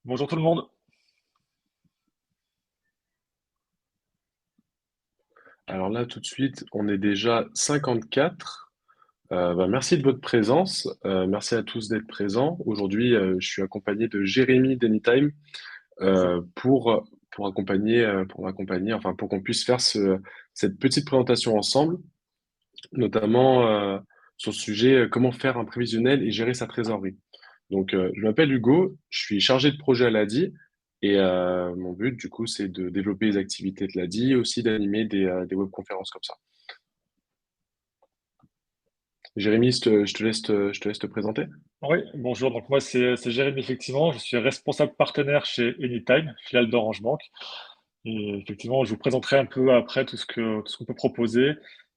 Bonjour tout le monde. Alors là, tout de suite, on est déjà 54. Merci de votre présence. Merci à tous d'être présents. Aujourd'hui, je suis accompagné de Jérémy d'Anytime pour m'accompagner, enfin pour qu'on puisse faire cette petite présentation ensemble, notamment sur le sujet comment faire un prévisionnel et gérer sa trésorerie. Donc, je m'appelle Hugo, je suis chargé de projet à l'ADI et mon but, du coup, c'est de développer les activités de l'ADI et aussi d'animer des webconférences comme ça. Jérémy, je te laisse te présenter. Oui, bonjour. Donc moi c'est Jérémy effectivement. Je suis responsable partenaire chez Anytime, filiale d'Orange Bank. Et effectivement, je vous présenterai un peu après tout ce qu'on peut proposer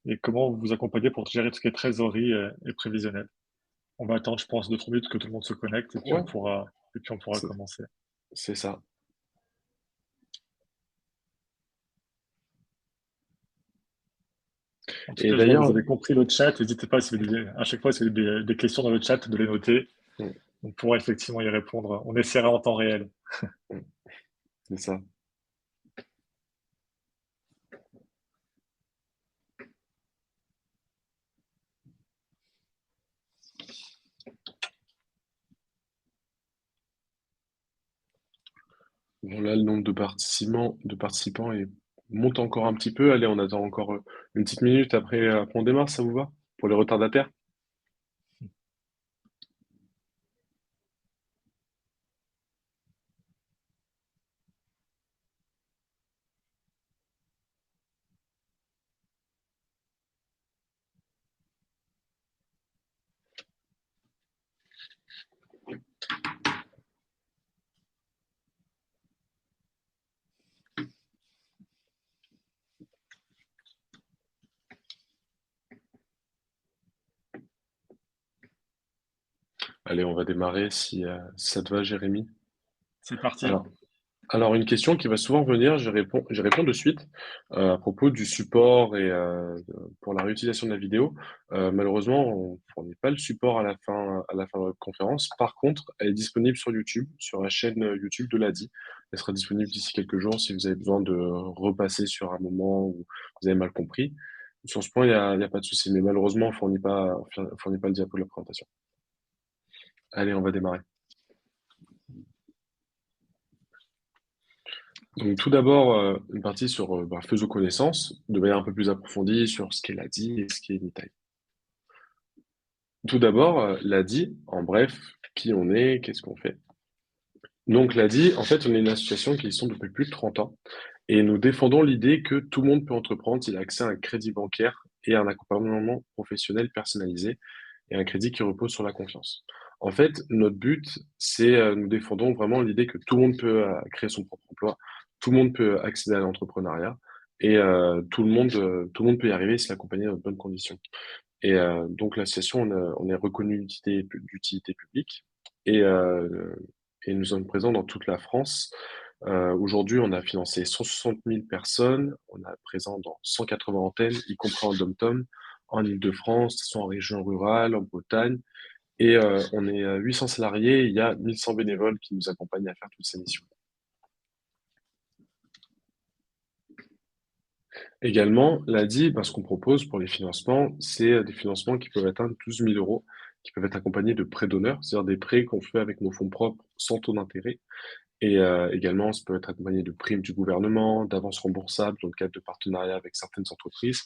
et comment vous accompagner pour gérer tout ce qui est trésorerie et prévisionnel. On va attendre, je pense, 2-3 minutes que tout le monde se connecte Ouais, et puis on pourra c'est commencer. c'est ça. En tout Et cas, je vois que vous d'ailleurs, avez compris le chat. N'hésitez pas si vous avez à chaque fois si vous avez des questions dans le chat de les noter. mm, On pourra effectivement y répondre. On essaiera en temps réel. mm, c'est ça. Bon, là, le nombre monte encore un petit peu. Allez, on attend encore une petite minute après on démarre, ça vous va? Pour les retardataires? Allez, on va démarrer si ça te va, Jérémy. C'est parti. Alors, Alors, une question qui va souvent revenir, je réponds de suite à propos du support et pour la réutilisation de la vidéo. Malheureusement, on ne fournit pas le support à la fin de la conférence. Par contre, elle est disponible sur YouTube, sur la chaîne YouTube de l'ADI. Elle sera disponible d'ici quelques jours si vous avez besoin de repasser sur un moment où vous avez mal compris. Sur ce point, il y a pas de souci, mais malheureusement, on fournit pas le diapo de la présentation. Allez, on va démarrer. Donc tout d'abord, une partie sur faisons connaissance, de manière un peu plus approfondie sur ce qu'est l'ADI et ce qu'est Nitaï. Tout d'abord, l'ADI, en bref, qui on est, qu'est-ce qu'on fait. Donc l'ADI, en fait, on est une association qui existe depuis plus de 30 ans et nous défendons l'idée que tout le monde peut entreprendre s'il a accès à un crédit bancaire et à un accompagnement professionnel personnalisé et un crédit qui repose sur la confiance. En fait, notre but, nous défendons vraiment l'idée que tout le monde peut créer son propre emploi, tout le monde peut accéder à l'entrepreneuriat et tout le monde peut y arriver s'il est accompagné dans de bonnes conditions. Et donc l'association, on est reconnu d'utilité publique et, euh, et nous sommes présents dans toute la France. Aujourd'hui, on a financé 160 000 personnes, on est présent dans 180 antennes, y compris en Dom-Tom, en Île-de-France, soit en région rurale, en Bretagne. Et on est 800 salariés, il y a 1100 bénévoles qui nous accompagnent à faire toutes ces missions. Également, l'ADI, ce qu'on propose pour les financements, c'est des financements qui peuvent atteindre 12 000 euros, qui peuvent être accompagnés de prêts d'honneur, c'est-à-dire des prêts qu'on fait avec nos fonds propres sans taux d'intérêt. Et également, ça peut être accompagné de primes du gouvernement, d'avances remboursables dans le cadre de partenariats avec certaines entreprises,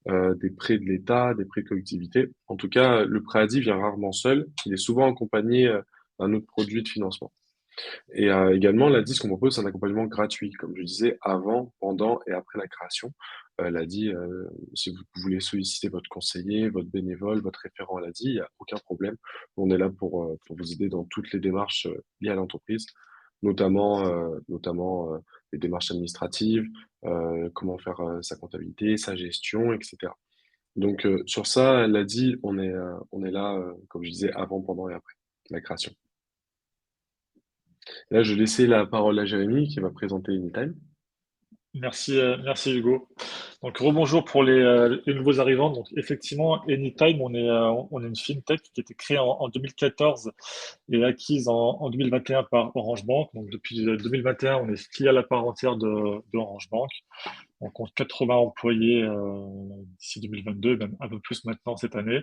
des prêts de l'État, des prêts de collectivités. En tout cas, le prêt ADI vient rarement seul, il est souvent accompagné d'un autre produit de financement. Et également, l'ADI, ce qu'on propose, c'est un accompagnement gratuit, comme je disais, avant, pendant et après la création. L'ADI, si vous voulez solliciter votre conseiller, votre bénévole, votre référent à l'ADI, il n'y a aucun problème. On est là pour vous aider dans toutes les démarches liées à l'entreprise, notamment les démarches administratives, comment faire sa comptabilité, sa gestion, etc. Donc sur ça, l'ADI, on est là, comme je disais, avant, pendant et après la création. Là, je vais laisser la parole à Jérémy qui va présenter Anytime. Merci Hugo. Donc rebonjour pour les nouveaux arrivants. Donc effectivement, Anytime, on est une fintech qui a été créée en 2014 et acquise en 2021 par Orange Bank. Donc depuis 2021, on est filiale à part entière de Orange Bank. On compte 80 employés d'ici 2022, même un peu plus maintenant cette année.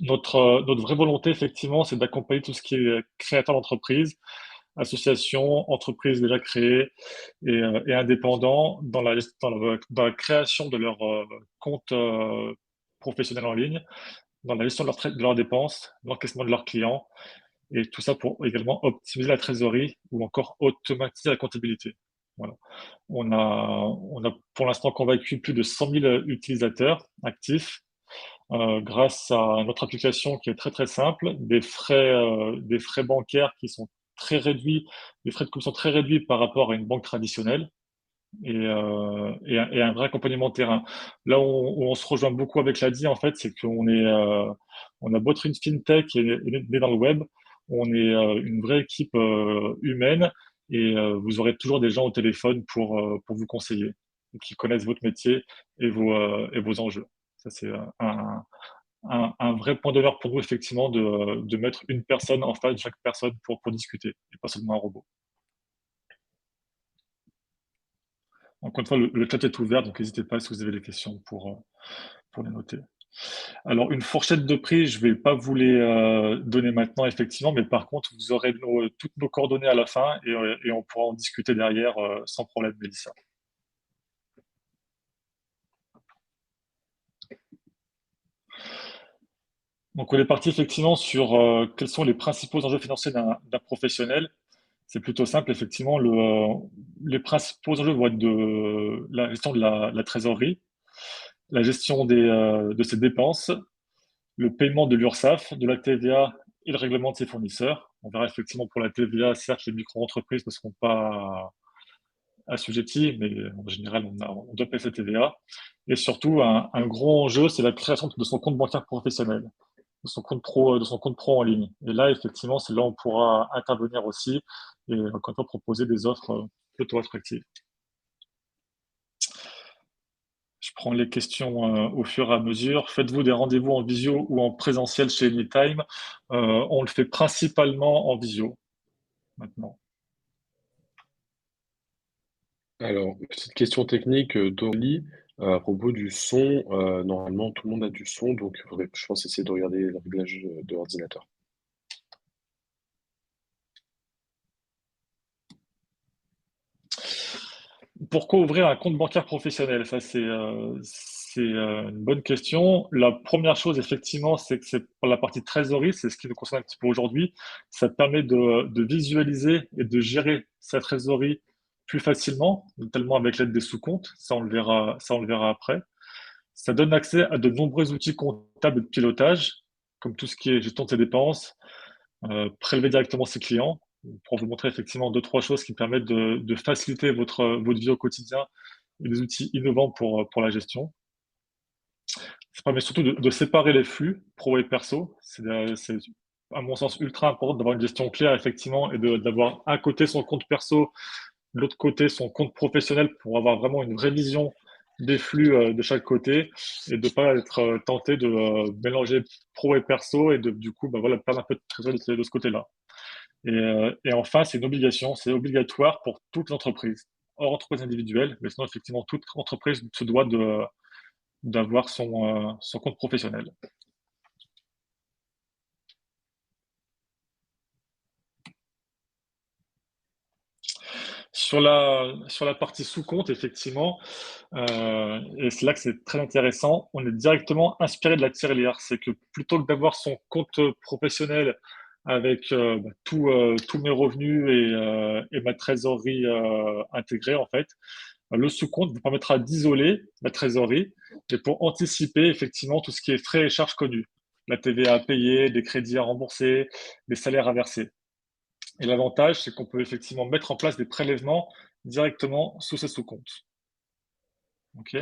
Notre vraie volonté, effectivement, c'est d'accompagner tout ce qui est créateur d'entreprise, associations, entreprises déjà créées et indépendants dans la création de leur compte professionnel en ligne, dans la gestion de leurs dépenses, l'encaissement de leurs clients, et tout ça pour également optimiser la trésorerie ou encore automatiser la comptabilité. Voilà. On a pour l'instant convaincu plus de 100 000 utilisateurs actifs grâce à notre application qui est très très simple, des frais bancaires qui sont très réduits, des frais de commission très réduits par rapport à une banque traditionnelle et un vrai accompagnement terrain. Là où on se rejoint beaucoup avec l'ADI, en fait, c'est on a beau être une fintech et né dans le web, on est une vraie équipe humaine et vous aurez toujours des gens au téléphone pour vous conseiller, qui connaissent votre métier et vos enjeux. Ça, c'est un vrai point d'honneur pour nous, effectivement, de mettre une personne en face de chaque personne pour discuter, et pas seulement un robot. Encore une fois, le chat est ouvert, donc n'hésitez pas si vous avez des questions pour les noter. Alors, une fourchette de prix, je ne vais pas vous les donner maintenant, effectivement, mais par contre, vous aurez toutes nos coordonnées à la fin et on pourra en discuter derrière sans problème, Mélissa. Donc, on est parti effectivement sur quels sont les principaux enjeux financiers d'un professionnel. C'est plutôt simple, effectivement. Les principaux enjeux vont être de la gestion de la trésorerie, la gestion de ses dépenses, le paiement de l'URSSAF, de la TVA et le règlement de ses fournisseurs. On verra effectivement pour la TVA, certes, les micro-entreprises ne seront pas assujetties, mais en général, on doit payer cette TVA. Et surtout, un gros enjeu, c'est la création de son compte bancaire professionnel, de son compte pro en ligne. Et là, effectivement, c'est là où on pourra intervenir aussi et encore une fois proposer des offres plutôt attractives. Je prends les questions au fur et à mesure. Faites-vous des rendez-vous en visio ou en présentiel chez Anytime? On le fait principalement en visio maintenant. Alors, petite question technique d'Orly à propos du son. Normalement, tout le monde a du son, donc il faudrait, je pense, essayer de regarder le réglage de l'ordinateur. Pourquoi ouvrir un compte bancaire professionnel? Ça, c'est une bonne question. La première chose, effectivement, c'est que c'est pour la partie trésorerie, c'est ce qui nous concerne un petit peu aujourd'hui. Ça permet de visualiser et de gérer sa trésorerie plus facilement, notamment avec l'aide des sous-comptes. Ça, on le verra après. Ça donne accès à de nombreux outils comptables et de pilotage, comme tout ce qui est gestion de ses dépenses, prélever directement ses clients, pour vous montrer effectivement deux, trois choses qui permettent de faciliter votre vie au quotidien et des outils innovants pour la gestion. Ça permet surtout de séparer les flux pro et perso. C'est, à mon sens, ultra important d'avoir une gestion claire, effectivement, et d'avoir un côté son compte perso, de l'autre côté son compte professionnel pour avoir vraiment une vraie vision des flux de chaque côté et de ne pas être tenté de mélanger pro et perso et du coup, bah, voilà, perdre un peu de trésorerie de ce côté-là. Et enfin, c'est une obligation, c'est obligatoire pour toute l'entreprise, hors entreprise individuelle, mais sinon, effectivement, toute entreprise se doit d'avoir son compte professionnel. Sur la partie sous-compte, effectivement, et c'est là que c'est très intéressant, on est directement inspiré de la tirelire. C'est que plutôt que d'avoir son compte professionnel avec tous mes revenus et ma trésorerie intégrée, en fait, le sous-compte vous permettra d'isoler la trésorerie et pour anticiper effectivement tout ce qui est frais et charges connus. La TVA à payer, des crédits à rembourser, des salaires à verser. Et l'avantage, c'est qu'on peut effectivement mettre en place des prélèvements directement sous ces sous-comptes. Ok.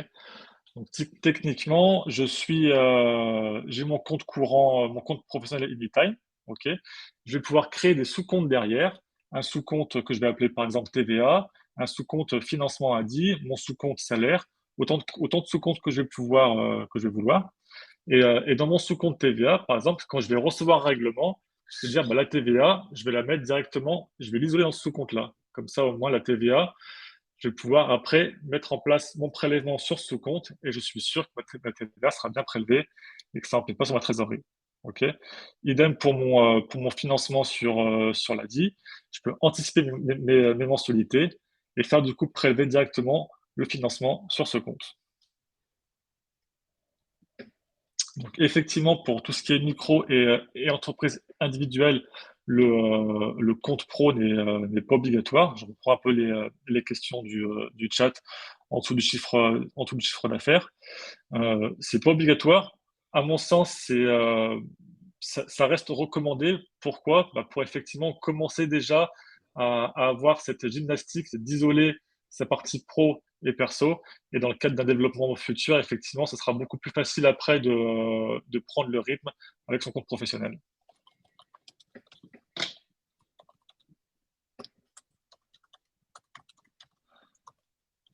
Donc techniquement, j'ai mon compte courant, mon compte professionnel Anytime. Ok. Je vais pouvoir créer des sous-comptes derrière, un sous-compte que je vais appeler par exemple TVA, un sous-compte financement ADI, mon sous-compte salaire, autant de sous-comptes que je vais que je vais vouloir. Et dans mon sous-compte TVA, par exemple, quand je vais recevoir un règlement, je vais dire bah, la TVA, je vais la mettre directement, je vais l'isoler dans ce sous-compte-là. Comme ça, au moins, la TVA, je vais pouvoir après mettre en place mon prélèvement sur ce compte et je suis sûr que ma TVA sera bien prélevée et que ça n'empiète pas sur ma trésorerie. Ok. Idem pour mon financement sur l'ADI. Je peux anticiper mes mensualités et faire du coup prélever directement le financement sur ce compte. Donc, effectivement, pour tout ce qui est micro et entreprise individuelle, le compte pro n'est pas obligatoire. Je reprends un peu les questions du chat en dessous du chiffre d'affaires. C'est pas obligatoire. À mon sens, ça reste recommandé. Pourquoi? Bah, pour effectivement commencer déjà à avoir cette gymnastique, c'est d'isoler sa partie pro et perso. Et dans le cadre d'un développement futur, effectivement, ce sera beaucoup plus facile après de prendre le rythme avec son compte professionnel.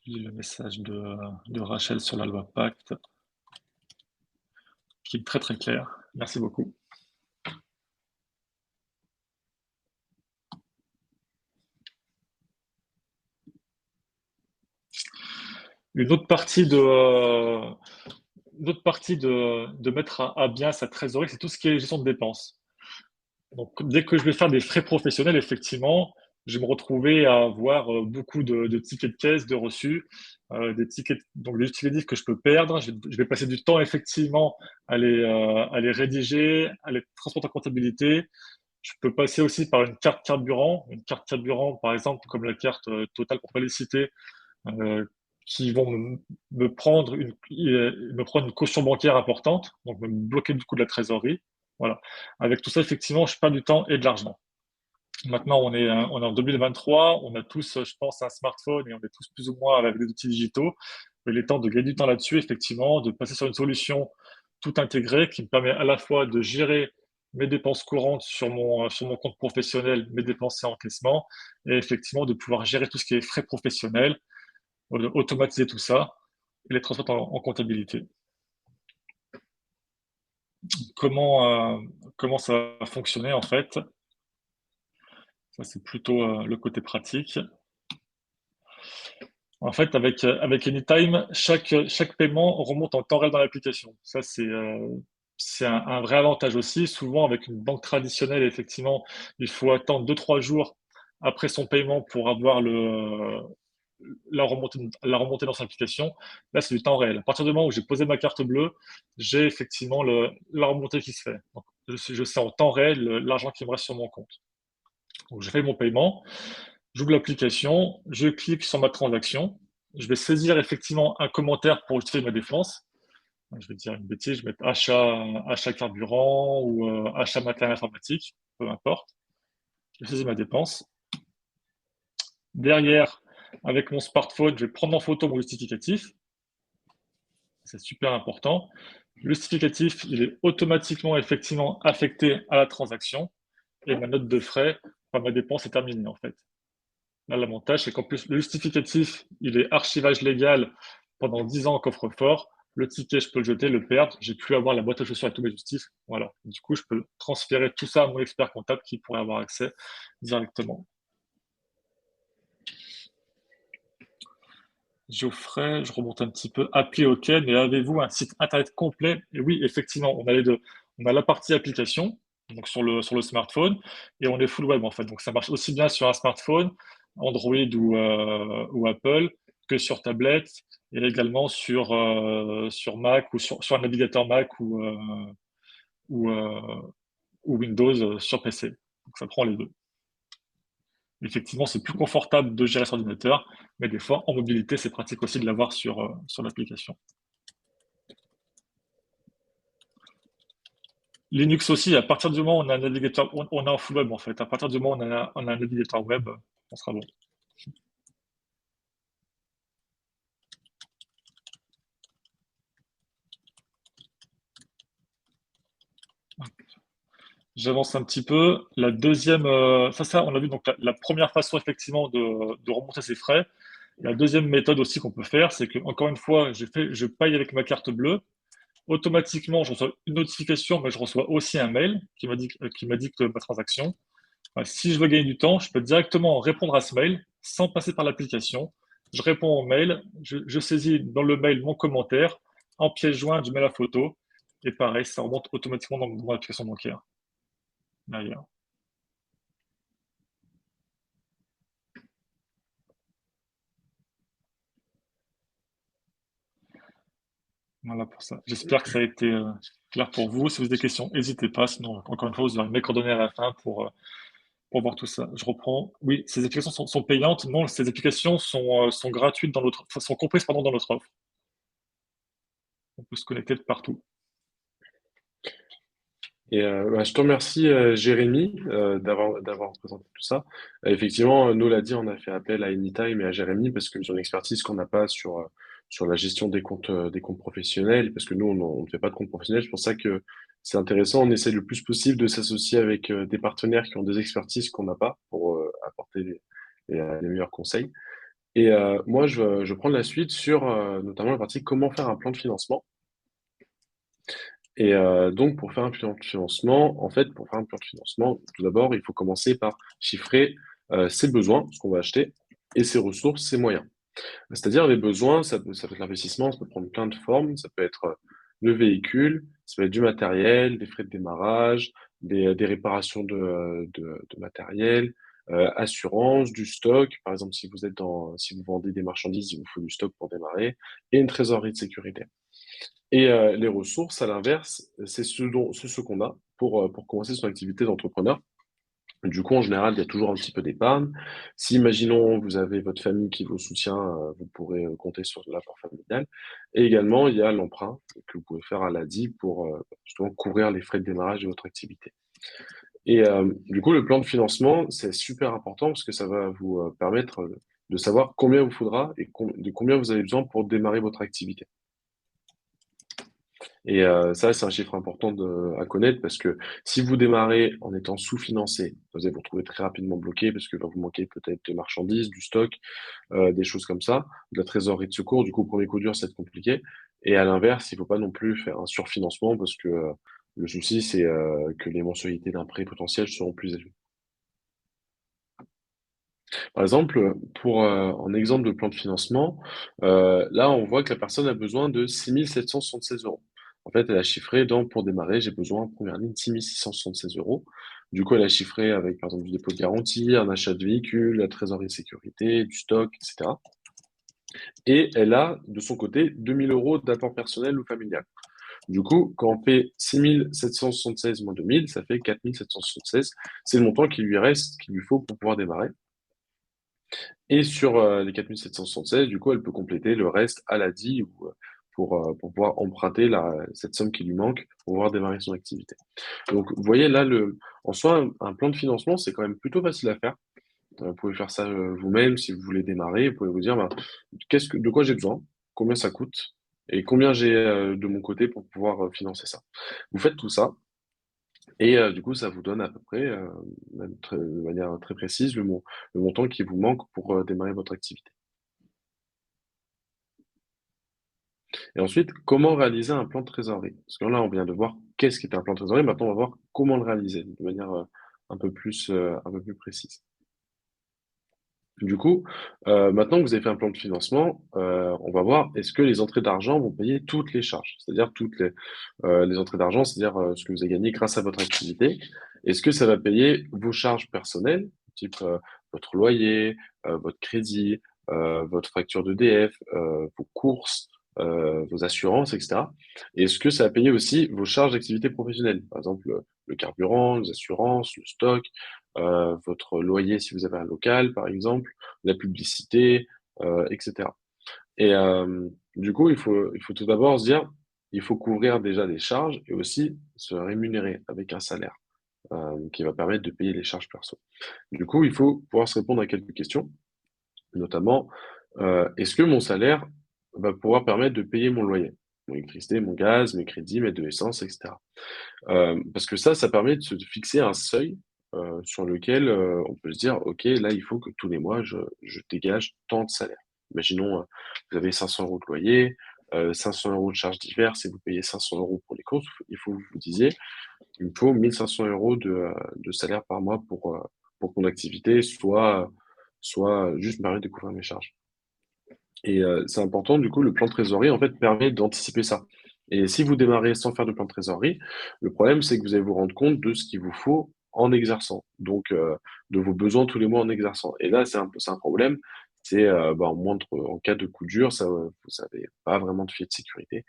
Je lis le message de Rachel sur la loi Pacte, qui est très très clair. Merci beaucoup. Une autre partie de mettre à bien sa trésorerie, c'est tout ce qui est gestion de dépenses. Donc, dès que je vais faire des frais professionnels, effectivement, je vais me retrouver à avoir beaucoup de tickets de caisse, de reçus, des tickets, donc des tickets que je peux perdre. Je vais passer du temps, effectivement, à les rédiger, à les transporter en comptabilité. Je peux passer aussi par une carte carburant. Une carte carburant, par exemple, comme la carte Total pour pas les citer, euh, qui vont me prendre une caution bancaire importante, donc me bloquer du coup de la trésorerie. Voilà. Avec tout ça, effectivement, je perds du temps et de l'argent. Maintenant, on est en 2023, on a tous, je pense, un smartphone et on est tous plus ou moins avec des outils digitaux. Il est temps de gagner du temps là-dessus, effectivement, de passer sur une solution tout intégrée qui me permet à la fois de gérer mes dépenses courantes sur mon compte professionnel, mes dépenses et encaissements, et effectivement de pouvoir gérer tout ce qui est frais professionnels, automatiser tout ça et les transmettre en comptabilité. Comment ça va fonctionner en fait? Ça, c'est plutôt le côté pratique. En fait, avec Anytime, chaque paiement remonte en temps réel dans l'application. Ça, c'est un vrai avantage aussi. Souvent, avec une banque traditionnelle, effectivement, il faut attendre 2, 3 jours après son paiement pour avoir la remontée dans son application. Là, c'est du temps réel. À partir du moment où j'ai posé ma carte bleue, j'ai effectivement la remontée qui se fait. Donc, je sais en temps réel l'argent qui me reste sur mon compte. Donc, je fais mon paiement, j'ouvre l'application, je clique sur ma transaction, je vais saisir effectivement un commentaire pour justifier ma défense. Je vais dire une bêtise, je vais mettre achat carburant ou achat matériel informatique, peu importe. Je saisis ma dépense. Derrière, avec mon smartphone, je vais prendre en photo mon justificatif. C'est super important. Le justificatif, il est automatiquement, effectivement, affecté à la transaction et ma note de frais, enfin, ma dépense est terminée, en fait. Là, l'avantage, c'est qu'en plus, le justificatif, il est archivage légal pendant 10 ans coffre-fort. Le ticket, je peux le jeter, le perdre. J'ai pu avoir la boîte à chaussures avec tous mes justifs. Voilà. Du coup, je peux transférer tout ça à mon expert comptable qui pourrait avoir accès directement. Geoffrey, je remonte un petit peu. Appli, OK, mais avez-vous un site internet complet? Et oui, effectivement, on a les deux. On a la partie application, donc sur le smartphone, et on est full web en fait. Donc ça marche aussi bien sur un smartphone, Android ou Apple, que sur tablette, et également sur Mac ou sur un navigateur Mac ou, euh, ou Windows sur PC. Donc ça prend les deux. Effectivement, c'est plus confortable de gérer sur ordinateur, mais des fois, en mobilité, c'est pratique aussi de l'avoir sur l'application. Linux aussi, à partir du moment où on a un navigateur, on a un full web en fait. À partir du moment où on a un navigateur web, on sera bon. j'avance un petit peu. La deuxième, ça, on a vu donc la première façon effectivement de remonter ses frais. La deuxième méthode aussi qu'on peut faire, c'est que encore une fois, je paye avec ma carte bleue. Automatiquement, je reçois une notification, mais je reçois aussi un mail qui m'indique ma transaction. Si je veux gagner du temps, je peux directement répondre à ce mail sans passer par l'application. Je réponds au mail, je saisis dans le mail mon commentaire, en pièce jointe, je mets la photo, et pareil, ça remonte automatiquement dans mon application bancaire. Derrière. Voilà pour ça. J'espère que ça a été clair pour vous. Si vous avez des questions, n'hésitez pas. Sinon, encore une fois, vous aurez mes coordonnées à la fin pour voir tout ça. Je reprends. Oui, ces applications sont payantes. Non, ces applications sont gratuites enfin, sont comprises pardon, dans notre offre. On peut se connecter de partout. Je te remercie, Jérémy, d'avoir présenté tout ça. Effectivement, nous l'a dit, on a fait appel à Anytime et à Jérémy parce qu'ils ont une expertise qu'on n'a pas sur la gestion des comptes professionnels, parce que nous, on ne fait pas de comptes professionnels. C'est pour ça que c'est intéressant. On essaie le plus possible de s'associer avec des partenaires qui ont des expertises qu'on n'a pas pour apporter les meilleurs conseils. Moi, je prends la suite sur notamment la partie comment faire un plan de financement. Donc, pour faire un plan de financement, en fait, pour faire un plan de financement, tout d'abord, il faut commencer par chiffrer ses besoins, ce qu'on va acheter, et ses ressources, ses moyens. C'est-à-dire les besoins, ça peut être l'investissement, ça peut prendre plein de formes, ça peut être le véhicule, ça peut être du matériel, des frais de démarrage, des réparations de matériel, assurance, du stock. Par exemple, si vous vendez des marchandises, il vous faut du stock pour démarrer, et une trésorerie de sécurité. Les ressources, à l'inverse, c'est ce qu'on a pour commencer son activité d'entrepreneur. Du coup, en général, il y a toujours un petit peu d'épargne. Si, imaginons, vous avez votre famille qui vous soutient, vous pourrez compter sur l'apport familial. Et également, il y a l'emprunt que vous pouvez faire à l'ADI pour justement couvrir les frais de démarrage de votre activité. Du coup, le plan de financement, c'est super important parce que ça va vous permettre de savoir combien il vous faudra et de combien vous avez besoin pour démarrer votre activité. Ça, c'est un chiffre important à connaître parce que si vous démarrez en étant sous-financé, vous allez vous retrouver très rapidement bloqué parce que va vous manquer peut-être des marchandises, du stock, des choses comme ça, de la trésorerie de secours. Du coup, au premier coup dur, ça va être compliqué. Et à l'inverse, il ne faut pas non plus faire un surfinancement parce que le souci, c'est que les mensualités d'un prêt potentiel seront plus élevées. Par exemple, en exemple de plan de financement, là, on voit que la personne a besoin de 6 776 euros. En fait, elle a chiffré pour démarrer, j'ai besoin, première ligne, 6 676 euros. Du coup, elle a chiffré avec, par exemple, du dépôt de garantie, un achat de véhicule, la trésorerie de sécurité, du stock, etc. Et elle a, de son côté, 2 000 euros d'apport personnel ou familial. Du coup, quand on fait 6 776 moins 2 000, ça fait 4 776. C'est le montant qui lui reste, qu'il lui faut pour pouvoir démarrer. Et sur les 4 776, du coup, elle peut compléter le reste à l'ADI pour pouvoir emprunter cette somme qui lui manque pour pouvoir démarrer son activité. Donc, vous voyez là, en soi, un plan de financement, c'est quand même plutôt facile à faire. Vous pouvez faire ça vous-même si vous voulez démarrer. Vous pouvez vous dire, ben, de quoi j'ai besoin, combien ça coûte et combien j'ai de mon côté pour pouvoir financer ça. Vous faites tout ça. Et du coup, ça vous donne à peu près, de manière très précise, le montant qui vous manque pour démarrer votre activité. Et ensuite, comment réaliser un plan de trésorerie? Parce que là, on vient de voir qu'est-ce qu'est un plan de trésorerie. Maintenant, on va voir comment le réaliser de manière un peu plus précise. Du coup, maintenant que vous avez fait un plan de financement, on va voir est-ce que les entrées d'argent vont payer toutes les charges, c'est-à-dire toutes les entrées d'argent, c'est-à-dire ce que vous avez gagné grâce à votre activité. Est-ce que ça va payer vos charges personnelles, type votre loyer, votre crédit, votre facture d'EDF, vos courses, vos assurances, etc. Et est-ce que ça va payer aussi vos charges d'activité professionnelle, par exemple le carburant, les assurances, le stock, votre loyer si vous avez un local, par exemple, la publicité, etc. Du coup, il faut tout d'abord se dire, il faut couvrir déjà des charges et aussi se rémunérer avec un salaire qui va permettre de payer les charges perso. Du coup, il faut pouvoir se répondre à quelques questions, notamment, est-ce que mon salaire va pouvoir permettre de payer mon loyer? mon électricité, mon gaz, mes crédits, mes de essence, etc. Parce que ça permet de se fixer un seuil sur lequel on peut se dire, OK, là, il faut que tous les mois, je dégage tant de salaire. Imaginons, vous avez 500 euros de loyer, 500 euros de charges diverses et vous payez 500 euros pour les courses. Il faut que vous vous disiez, il me faut 1500 euros de salaire par mois pour que mon activité soit juste me permettre de couvrir mes charges. Et c'est important, du coup, le plan de trésorerie, en fait, permet d'anticiper ça. Et si vous démarrez sans faire de plan de trésorerie, le problème, c'est que vous allez vous rendre compte de ce qu'il vous faut en exerçant, donc de vos besoins tous les mois en exerçant. Et là, c'est un problème, c'est en cas de coup dur, ça, vous n'avez pas vraiment de filet de sécurité.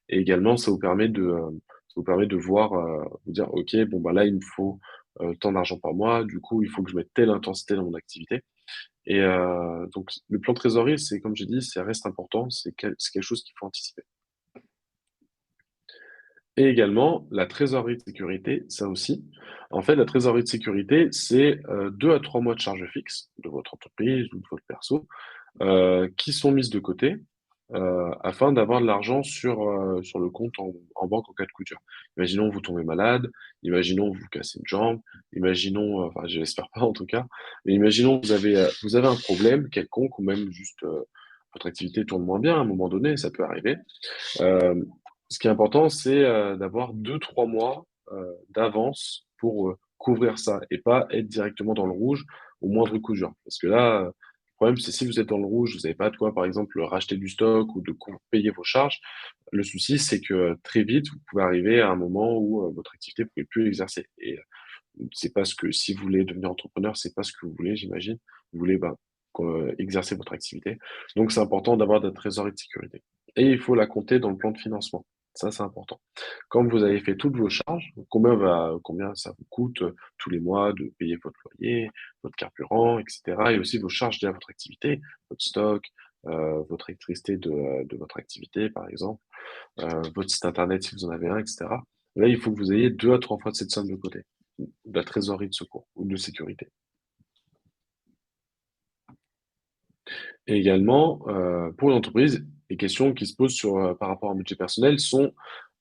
Et également, ça vous permet de voir, vous dire, OK, bon, bah là, il me faut tant d'argent par mois, du coup, il faut que je mette telle intensité dans mon activité. Et donc le plan de trésorerie, c'est comme j'ai dit, ça reste important, c'est quelque chose qu'il faut anticiper. Et également, la trésorerie de sécurité, ça aussi. En fait, la trésorerie de sécurité, c'est 2 à 3 mois de charges fixes de votre entreprise ou de votre perso, qui sont mises de côté afin d'avoir de l'argent sur le compte en banque en cas de coup dur. Imaginons vous tombez malade, imaginons vous cassez une jambe, imaginons, enfin je l'espère pas en tout cas, mais imaginons vous avez un problème quelconque ou même juste votre activité tourne moins bien à un moment donné, ça peut arriver. Euh, Ce qui est important, c'est d'avoir 2, 3 mois d'avance pour couvrir ça et pas être directement dans le rouge au moindre coup dur. Parce que là, le problème, c'est si vous êtes dans le rouge, vous n'avez pas de quoi, par exemple, racheter du stock ou de quoi payer vos charges. Le souci, c'est que très vite, vous pouvez arriver à un moment où votre activité ne pouvez plus exercer. Et c'est pas ce que, si vous voulez devenir entrepreneur, c'est pas ce que vous voulez, j'imagine. Vous voulez exercer votre activité. Donc, c'est important d'avoir de la trésorerie de sécurité. Et il faut la compter dans le plan de financement. Ça, c'est important. Quand vous avez fait toutes vos charges, combien ça vous coûte tous les mois de payer votre loyer, votre carburant, etc. Et aussi vos charges liées à votre activité, votre stock, votre électricité de votre activité, par exemple, votre site internet si vous en avez un, etc. Là, il faut que vous ayez 2 à 3 fois de cette somme de côté, de la trésorerie de secours ou de sécurité. Et également, pour une entreprise, les questions qui se posent par rapport à un budget personnel sont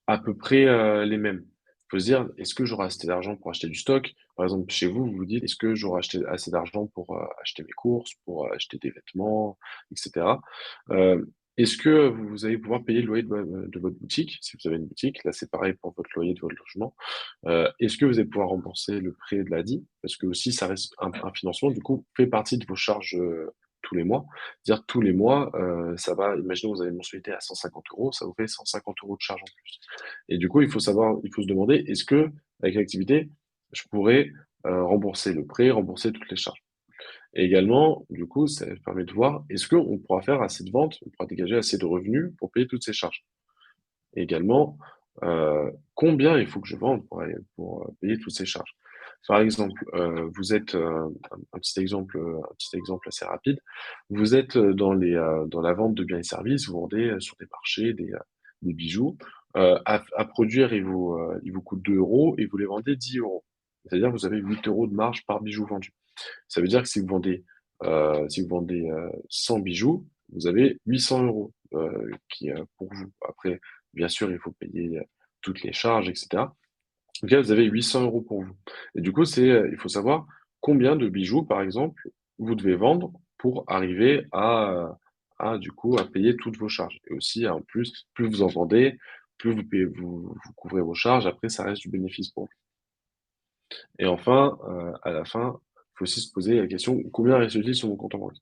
à peu près les mêmes. Il faut se dire, est-ce que j'aurai assez d'argent pour acheter du stock? Par exemple, chez vous, vous vous dites, est-ce que j'aurai assez d'argent pour acheter mes courses, pour acheter des vêtements, etc. Euh, Est-ce que vous allez pouvoir payer le loyer de votre boutique, si vous avez une boutique? Là, c'est pareil pour votre loyer de votre logement. Est-ce que vous allez pouvoir rembourser le prêt de l'ADI? Parce que aussi, ça reste un financement, du coup, fait partie de vos charges tous les mois. Dire tous les mois, ça va, imaginons que vous avez une mensualité à 150 euros, ça vous fait 150 euros de charge en plus. Et du coup, il faut se demander, est-ce que, avec l'activité, je pourrais rembourser le prêt, rembourser toutes les charges? Et également, du coup, ça permet de voir, est-ce qu'on pourra faire assez de ventes, on pourra dégager assez de revenus pour payer toutes ces charges? Et également, combien il faut que je vende pour payer toutes ces charges? Par exemple, vous êtes, un petit exemple assez rapide. Vous êtes dans la vente de biens et services, vous vendez sur des marchés des bijoux. À produire, il vous coûte 2 euros et vous les vendez 10 euros. C'est-à-dire que vous avez 8 euros de marge par bijou vendu. Ça veut dire que si vous vendez 100 bijoux, vous avez 800 euros pour vous. Après, bien sûr, il faut payer toutes les charges, etc. Donc là, vous avez 800 euros pour vous. Et du coup, il faut savoir combien de bijoux, par exemple, vous devez vendre pour arriver du coup, à payer toutes vos charges. Et aussi, en plus, plus vous en vendez, plus vous couvrez vos charges. Après, ça reste du bénéfice pour vous. Et enfin, à la fin, il faut aussi se poser la question, combien reste-t-il sur mon compte en banque?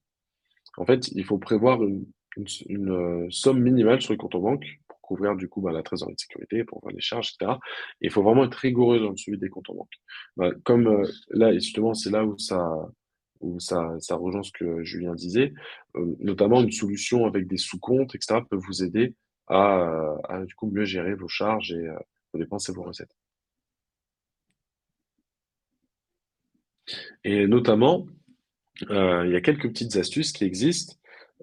En fait, il faut prévoir une somme minimale sur le compte en banque pour couvrir du coup la trésorerie de sécurité, pour voir les charges, etc. Et il faut vraiment être rigoureux dans le suivi des comptes en banque. Comme là, et justement, c'est là ça rejoint ce que Julien disait, notamment une solution avec des sous-comptes, etc., peut vous aider à du coup mieux gérer vos charges et vos dépenses et vos recettes. Et notamment, il y a quelques petites astuces qui existent.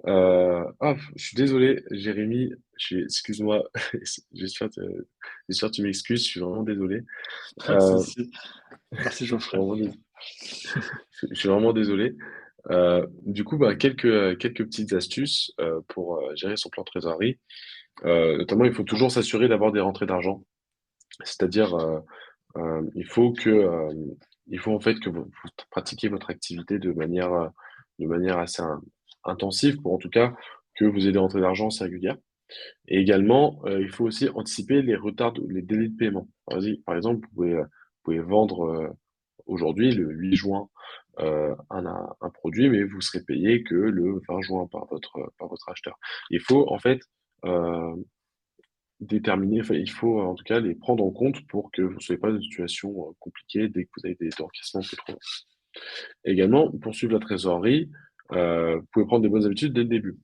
Je suis désolé, Jérémy, excuse-moi, j'espère que j'espère que tu m'excuses, je suis vraiment désolé. Pas de Euh, souci. Merci je suis Geoffrey. vraiment, je suis vraiment désolé. Du coup, quelques petites astuces pour gérer son plan de trésorerie. Notamment, il faut toujours s'assurer d'avoir des rentrées d'argent. C'est-à-dire, il faut en fait que vous pratiquiez votre activité de manière assez intensive pour en tout cas que vous ayez des rentrées d'argent assez régulières. Et également, il faut aussi anticiper les retards, les délais de paiement. Par exemple, vous pouvez vendre aujourd'hui, le 8 juin, un produit, mais vous serez payé que le 20 juin par votre acheteur. Il faut en fait euh, déterminer, enfin, il faut en tout cas les prendre en compte pour que vous ne soyez pas dans une situation compliquée dès que vous avez des encaissements peu trop longs. Également, pour suivre la trésorerie, vous pouvez prendre des bonnes habitudes dès le début.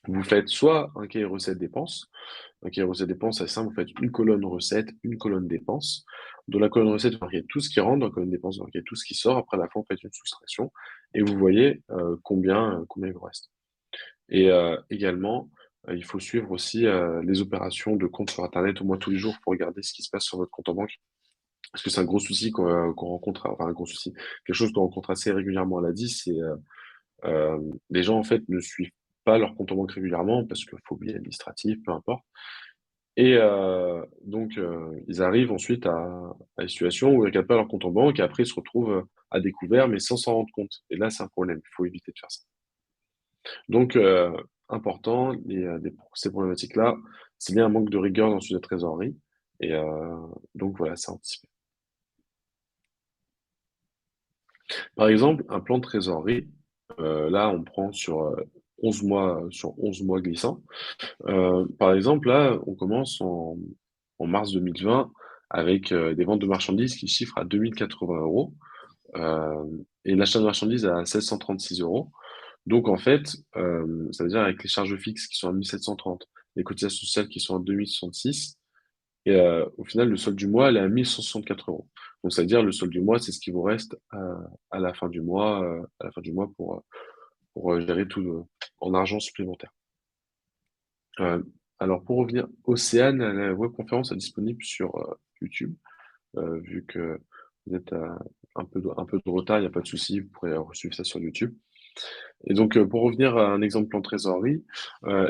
Vous faites soit un cahier recette dépenses. Un cahier recette dépenses, c'est simple, vous faites une colonne recette, une colonne dépenses. Dans la colonne recette, vous marquez tout ce qui rentre, dans la colonne dépenses, vous marquez tout ce qui sort. Après, à la fin, vous faites une soustraction et vous voyez combien il vous reste. Et également, il faut suivre aussi les opérations de compte sur Internet au moins tous les jours pour regarder ce qui se passe sur votre compte en banque. Parce que c'est un gros souci qu'on rencontre, enfin un gros souci, quelque chose qu'on rencontre assez régulièrement à l'ADI, c'est les gens en fait ne suivent pas leur compte en banque régulièrement parce que phobie administrative, peu importe. Et ils arrivent ensuite à une situation où ils ne regardent pas leur compte en banque et après ils se retrouvent à découvert mais sans s'en rendre compte. Et là, c'est un problème. Il faut éviter de faire ça. Donc, important, ces problématiques-là, c'est bien un manque de rigueur dans le sujet de trésorerie. Et donc, voilà, c'est anticipé. Par exemple, un plan de trésorerie, là, on prend sur 11 mois glissants. Par exemple, là, on commence en mars 2020 avec des ventes de marchandises qui chiffrent à 2080 euros et l'achat de marchandises à 1636 euros. Donc, en fait, ça veut dire avec les charges fixes qui sont à 1730, les cotisations sociales qui sont à 2066, et au final, le solde du mois, elle est à 1164 euros. Donc, ça veut dire le solde du mois, c'est ce qui vous reste à la fin du mois, pour gérer tout en argent supplémentaire. Euh, alors, pour revenir, Océane, la webconférence est disponible sur YouTube, vu que vous êtes à un peu de retard, il n'y a pas de souci, vous pourrez suivre ça sur YouTube. Et donc, pour revenir à un exemple en trésorerie,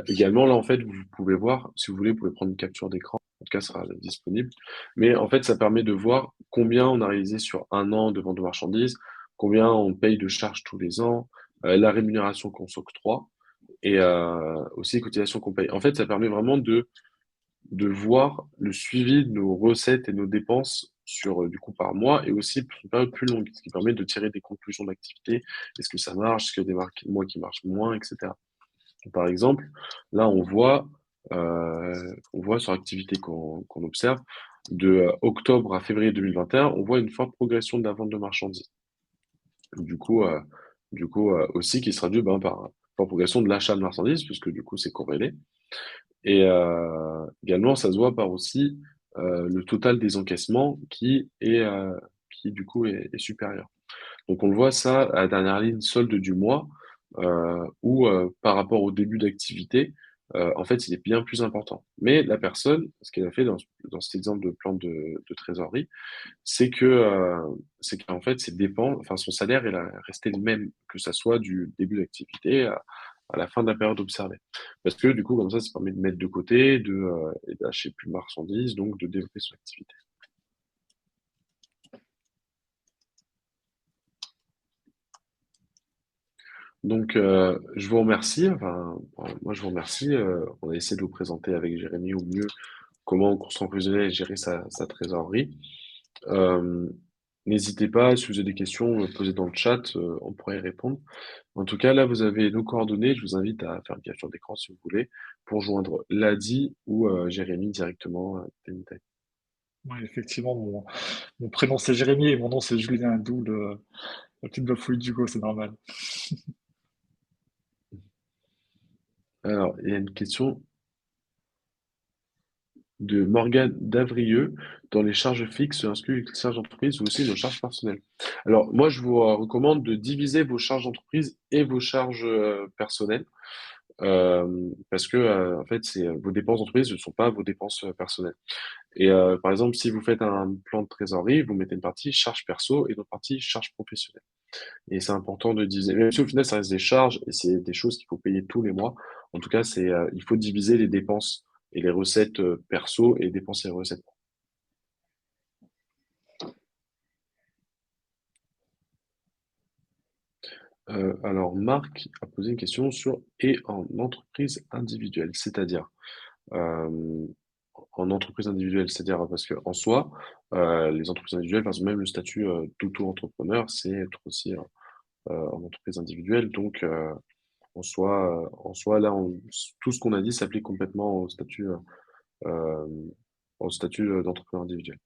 également, là, en fait, vous pouvez voir, si vous voulez, vous pouvez prendre une capture d'écran, en tout cas, ça sera disponible. Mais en fait, ça permet de voir combien on a réalisé sur un an de vente de marchandises, combien on paye de charges tous les ans, la rémunération qu'on s'octroie et aussi les cotisations qu'on paye. En fait, ça permet vraiment de voir le suivi de nos recettes et nos dépenses sur du coup par mois et aussi pour une période plus longue, ce qui permet de tirer des conclusions d'activité. Est-ce que ça marche? Est-ce qu'il y a des mois qui marchent moins, etc. Par exemple, là, on voit sur l'activité qu'on observe, de octobre à février 2021, on voit une forte progression de la vente de marchandises. Du coup, euh, aussi qui se traduit par progression de l'achat de marchandises, puisque du coup, c'est corrélé. Et également, ça se voit par aussi le total des encaissements qui du coup est supérieur. Donc on le voit ça à la dernière ligne solde du mois, où par rapport au début d'activité, en fait, il est bien plus important. Mais la personne, ce qu'elle a fait dans cet exemple de plan de trésorerie, c'est qu'en fait, ses dépenses, enfin son salaire, il a resté le même, que ça soit du début d'activité à la fin de la période observée. Parce que du coup, comme ça permet de mettre de côté, et d'acheter plus de marchandises, donc de développer son activité. Donc, je vous remercie. Enfin, moi, je vous remercie. On a essayé de vous présenter avec Jérémy au mieux comment un courtier professionnel gérer sa trésorerie. Euh, N'hésitez pas, si vous avez des questions, posez dans le chat, on pourrait y répondre. En tout cas, là, vous avez nos coordonnées. Je vous invite à faire une capture d'écran si vous voulez pour joindre Ladi ou Jérémy directement à Anytime. Ouais, effectivement, mon prénom c'est Jérémy et mon nom c'est Julien, d'où la petite bafouille d'Hugo, c'est normal. Alors, il y a une question de Morgane Davrieux. Dans les charges fixes, inclut les charges d'entreprise ou aussi nos charges personnelles. Alors, moi, je vous recommande de diviser vos charges d'entreprise et vos charges personnelles. Parce que en fait, vos dépenses d'entreprise ne sont pas vos dépenses personnelles. Et par exemple, si vous faites un plan de trésorerie, vous mettez une partie charge perso et une autre partie charge professionnelle. Et c'est important de diviser. Même si au final, ça reste des charges et c'est des choses qu'il faut payer tous les mois. En tout cas, il faut diviser les dépenses et les recettes perso et dépenser les recettes. Alors, Marc a posé une question sur et en entreprise individuelle, c'est-à-dire euh, en entreprise individuelle, c'est-à-dire parce qu'en soi, les entreprises individuelles, parce que même le statut d'auto-entrepreneur, c'est être aussi en entreprise individuelle. Donc, en soi, là, tout ce qu'on a dit s'applique complètement euh, au statut d'entrepreneur individuel.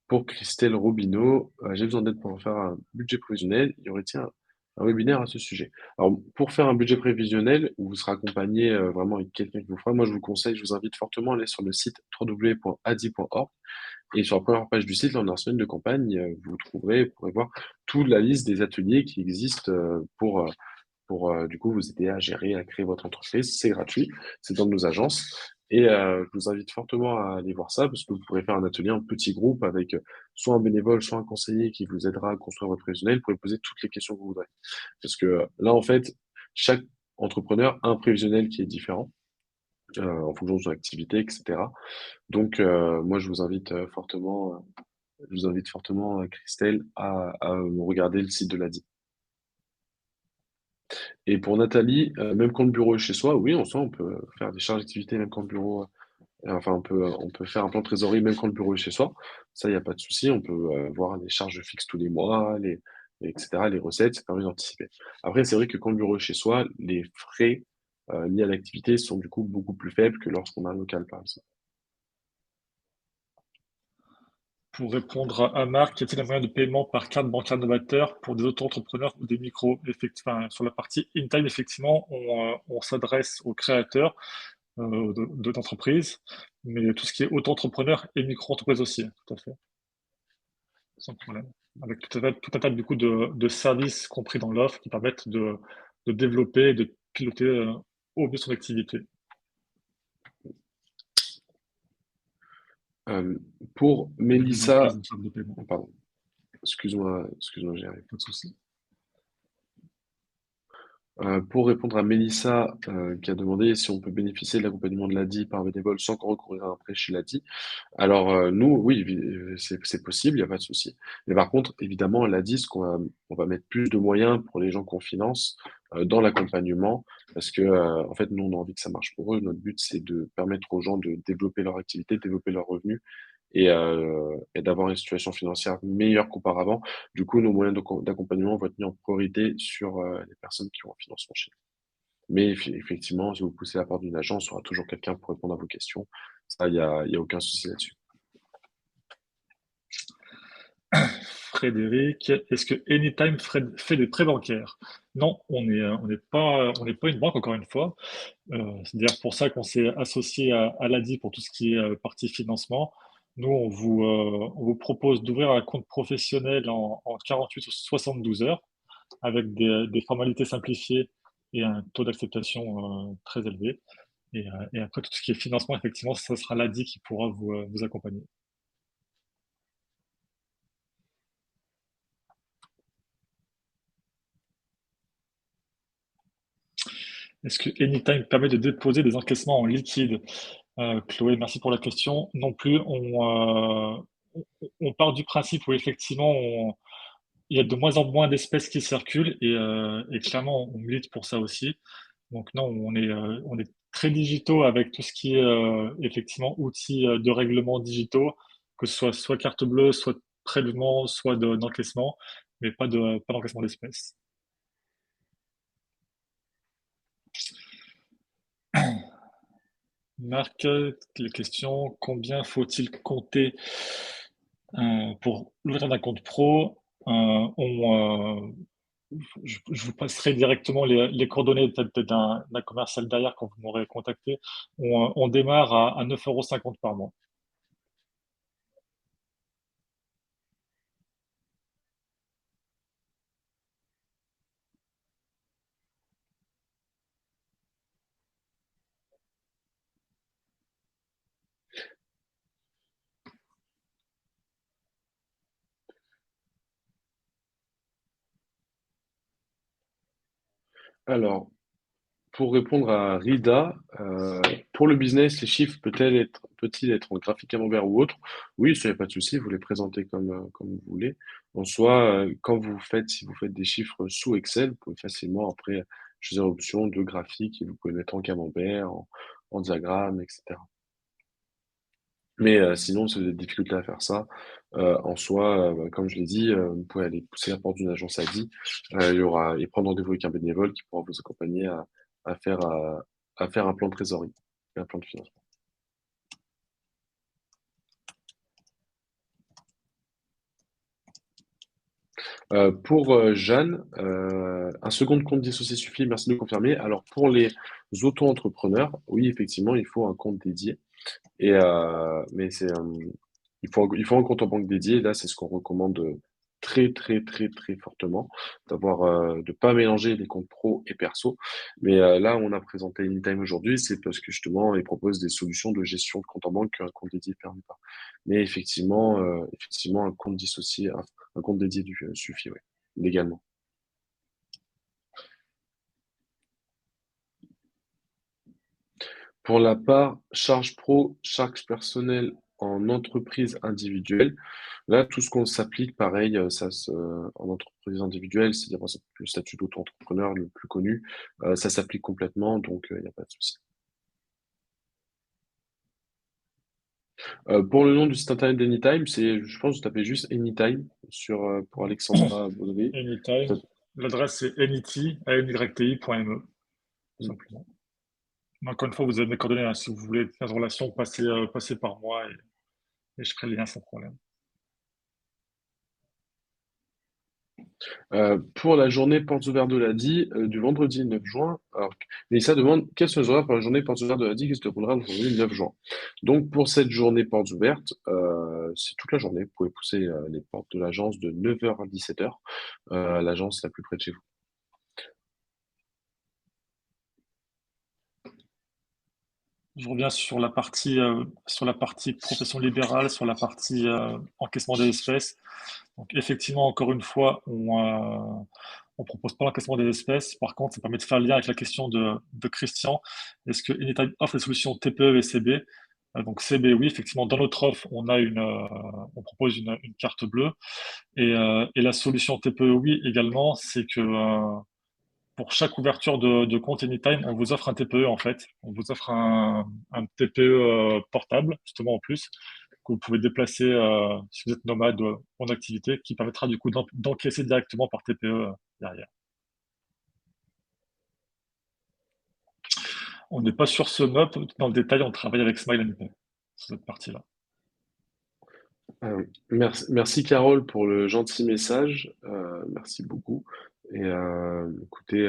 Pour Christelle Robineau, j'ai besoin d'aide pour faire un budget prévisionnel. Y aurait-il un webinaire à ce sujet? Alors, pour faire un budget prévisionnel, où vous serez accompagné vraiment avec quelqu'un qui vous fera, moi je vous conseille, je vous invite fortement à aller sur le site www.adi.org. Et sur la première page du site, lors de la semaine de campagne, vous pourrez voir toute la liste des ateliers qui existent pour du coup vous aider à gérer, à créer votre entreprise. C'est gratuit, c'est dans nos agences. Et je vous invite fortement à aller voir ça parce que vous pourrez faire un atelier en petit groupe avec soit un bénévole, soit un conseiller qui vous aidera à construire votre prévisionnel. Vous pourrez poser toutes les questions que vous voudrez. Parce que là, en fait, chaque entrepreneur a un prévisionnel qui est différent en fonction de son activité, etc. Donc, moi, je vous invite fortement, Christelle, à regarder le site de l'ADI. Et pour Nathalie, même quand le bureau est chez soi, oui, en soi, on peut faire des charges d'activité même quand le bureau, enfin, on peut faire un plan de trésorerie même quand le bureau est chez soi. Ça, il n'y a pas de souci. On peut voir les charges fixes tous les mois, etc., les recettes, ça permet d'anticiper. Après, c'est vrai que quand le bureau est chez soi, les frais liés à l'activité sont du coup beaucoup plus faibles que lorsqu'on a un local, par exemple. Pour répondre à Marc, y a-t-il un moyen de paiement par carte bancaire novateur pour des auto-entrepreneurs ou des micros? Enfin, sur la partie InTime, effectivement, on s'adresse aux créateurs d'entreprises, mais tout ce qui est auto-entrepreneur et micro-entreprise aussi, tout à fait, sans problème. Avec tout un tas du coup, de services compris dans l'offre qui permettent de développer et de piloter au mieux son activité. Euh, pour Avec des entreprises Mélissa, en sorte de paiement, pardon, excuse-moi, j'ai pas de souci. pour répondre à Mélissa, qui a demandé si on peut bénéficier de l'accompagnement de l'ADI par bénévole sans recourir à un prêt chez l'ADI. Alors, nous, oui, c'est possible, il n'y a pas de souci. Mais par contre, évidemment, l'ADI, on va mettre plus de moyens pour les gens qu'on finance dans l'accompagnement, parce que, en fait, nous, on a envie que ça marche pour eux. Notre but, c'est de permettre aux gens de développer leur activité, de développer leurs revenus et d'avoir une situation financière meilleure qu'auparavant. Du coup, nos moyens d'accompagnement vont être mis en priorité sur les personnes qui ont un financement chez nous. Mais effectivement, si vous poussez la porte d'une agence, il y aura toujours quelqu'un pour répondre à vos questions. Ça, il y a aucun souci là-dessus. Frédéric, est-ce que Anytime fait des prêts bancaires? Non, on n'est pas une banque, encore une fois. C'est d'ailleurs pour ça qu'on s'est associé à l'ADI pour tout ce qui est partie financement. Nous, on vous propose d'ouvrir un compte professionnel en 48 ou 72 heures avec des formalités simplifiées et un taux d'acceptation très élevé. Et après, tout ce qui est financement, effectivement, ça sera l'ADI qui pourra vous accompagner. Est-ce que Anytime permet de déposer des encaissements en liquide? Chloé, merci pour la question. Non plus, on part du principe où effectivement, il y a de moins en moins d'espèces qui circulent et clairement, on milite pour ça aussi. Donc non, on est très digitaux avec tout ce qui est effectivement outils de règlement digitaux, que ce soit carte bleue, soit prélèvement, soit d'encaissement, mais pas d'encaissement d'espèces. Marc, la question, combien faut-il compter pour l'ouverture d'un compte pro? Je vous passerai directement les coordonnées peut-être d'un commercial derrière quand vous m'aurez contacté. On démarre à 9,50 € par mois. Alors, pour répondre à Rida, pour le business, les chiffres peut-il être en graphique camembert ou autre? Oui, ça y a pas de souci, vous les présentez comme vous voulez. En soi, si vous faites des chiffres sous Excel, vous pouvez facilement après choisir l'option de graphique et vous pouvez mettre en camembert, en diagramme, etc. Mais sinon, si vous avez des difficultés à faire ça, en soi, bah, comme je l'ai dit, vous pouvez aller pousser la porte d'une agence ADI. Il y aura et prendre rendez-vous avec un bénévole qui pourra vous accompagner à faire, à faire un plan de trésorerie et un plan de financement. Pour Jeanne, un second compte dissocié suffit, merci de confirmer. Alors pour les auto-entrepreneurs, oui, effectivement, il faut un compte dédié. Mais il faut un compte en banque dédié. Là, c'est ce qu'on recommande très, très, très, très fortement, de pas mélanger les comptes pro et perso. Mais là, on a présenté Anytime aujourd'hui, c'est parce que justement, ils proposent des solutions de gestion de compte en banque qu'un compte dédié ne permet pas. Mais effectivement, un compte dissocié, un compte dédié suffit, oui, légalement. Pour la part charge pro, charge personnelle en entreprise individuelle, là, tout ce qu'on s'applique, pareil, en entreprise individuelle, c'est-à-dire par exemple, le statut d'auto-entrepreneur le plus connu, ça s'applique complètement, donc il n'y a pas de souci. Pour le nom du site internet d'Anytime, je pense, que vous tapez juste Anytime pour Alexandra Baudry. Anytime. L'adresse c'est nity.me, simplement. Encore une fois, vous avez mes coordonnées, hein. Si vous voulez être en relation, passez par moi et je ferai le lien sans problème. Pour la journée portes ouvertes de l'ADI du vendredi 9 juin, alors, Mélissa demande quels sont les horaires pour la journée portes ouvertes de l'ADI qui se déroulera le vendredi 9 juin. Donc pour cette journée portes ouvertes, c'est toute la journée. Vous pouvez pousser les portes de l'agence de 9h à 17h, l'agence la plus près de chez vous. Je reviens sur la partie profession libérale, sur la partie encaissement des espèces. Donc effectivement, encore une fois, on propose pas l'encaissement des espèces. Par contre, ça permet de faire le lien avec la question de Christian. Est-ce que Anytime offre des solutions TPE et CB? Donc CB, oui, effectivement, dans notre offre, on propose une carte bleue. Et la solution TPE, oui, également, c'est que pour chaque ouverture de compte Anytime, on vous offre un TPE en fait. On vous offre un TPE portable, justement en plus, que vous pouvez déplacer si vous êtes nomade en activité, qui permettra du coup d'encaisser directement par TPE derrière. On n'est pas sur ce meuble, dans le détail, on travaille avec Smile and Pay, sur cette partie-là. Merci Carole pour le gentil message. Merci beaucoup. Et écoutez,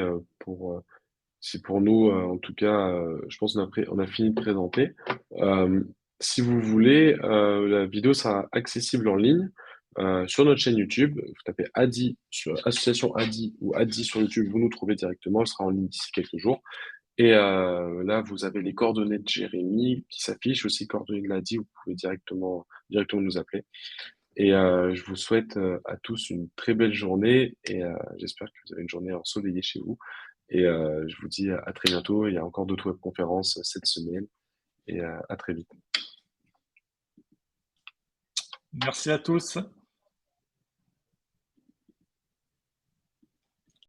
c'est pour nous, en tout cas, je pense on a fini de présenter. Euh, Si vous voulez, la vidéo sera accessible en ligne sur notre chaîne YouTube. Vous tapez ADI sur Association ADI ou ADI sur YouTube, vous nous trouvez directement. Elle sera en ligne d'ici quelques jours. Et là, vous avez les coordonnées de Jérémy qui s'affichent, aussi les coordonnées de l'ADI. Vous pouvez directement nous appeler. Et je vous souhaite à tous une très belle journée et j'espère que vous avez une journée ensoleillée chez vous. Et je vous dis à très bientôt. Il y a encore d'autres webconférences cette semaine et à très vite. Merci à tous.